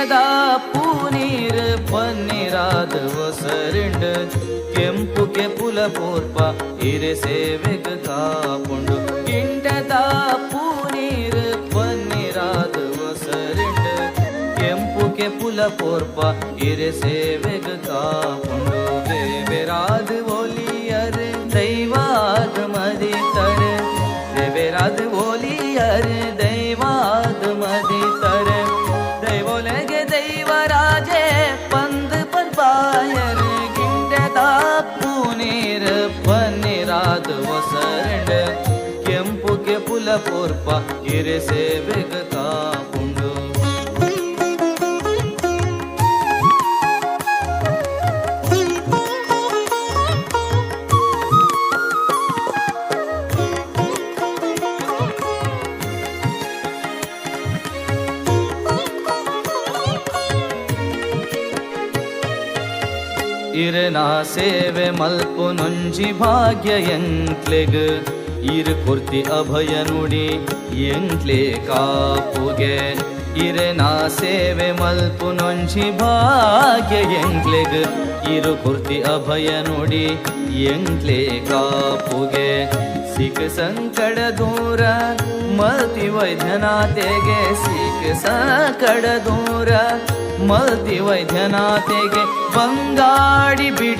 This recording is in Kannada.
ಗಿಂಡದ ಪೂನೀರ್ ಪನ್ನೀರಾದ ಒಸರಿಂಡ್ ಕೆಂಪು ಕೆಪುಲ ಪೂರ್ಪ ಇರೆ ಸೇವೆಗ ಕಾಪುಂಡು ಗಿಂಡದ ಪೂನೀರ್ ಪನ್ನೀರಾದ ಒಸರಿಂಡ್ ಕೆಂಪು ಕೆಪುಲ ಪೂರ್ಪ ಇರೆ ಸೇವೆಗ ಕಾಪುಂಡು ದೇವೆರಾದ ಒಲಿಯರ್ ದೈವಾದ ಮದಿತರ ದೇವೆರಾದ ಒಲಿಯರ್ ದೈವಾದ ಮದಿತರ ದೈವೊಲಗೆ ದೈವರಾಜೆ ಪಂದ್ ಪನ್ಪಾಯರ್ ಗಿಂಡದ ಪೂನೀರ್ ಪನ್ನೀರಾದ ಒಸರಂಡ್ ಕೆಂಪು ಕೆಪುಲ ಪೂರ್ಪ ಇರೆ ಸೇವೆಗ ಕಾಪುಂಡು ಇರನಾ ಸೇವೆ ಮಲ್ಪು ನೊಂಜಿ ಭಾಗ್ಯ ಎಂಕ್ಲೆಗ್ ಇರ್ ಕುರ್ತಿ ಅಭಯ ನುಡಿ ಎಂಕ್ಲೆ ಕಾಪುಗೆ ಇರನಾ ಸೇವೆ ಮಲ್ಪು ನೊಂಜಿ ಭಾಗ್ಯ ಎಂಕ್ಲೆಗ್ ಇರು ಕುರ್ತಿ ಅಭಯ ನುಡಿ ಎಂಕ್ಲೆ ಕಾಪುಗೆ ಸಿಖ ಸಂಕಡ ದೂರ ಮಲ್ತಿ ವೈದ್ಯನಾಥೆಗೆ ಸಿಖ ಸಂಕಡ ದೂರ ಮಲ್ತಿ ವೈದ್ಯನಾಥೆಗೆ ಬಂಗಾಡಿ ಬಿಡಿ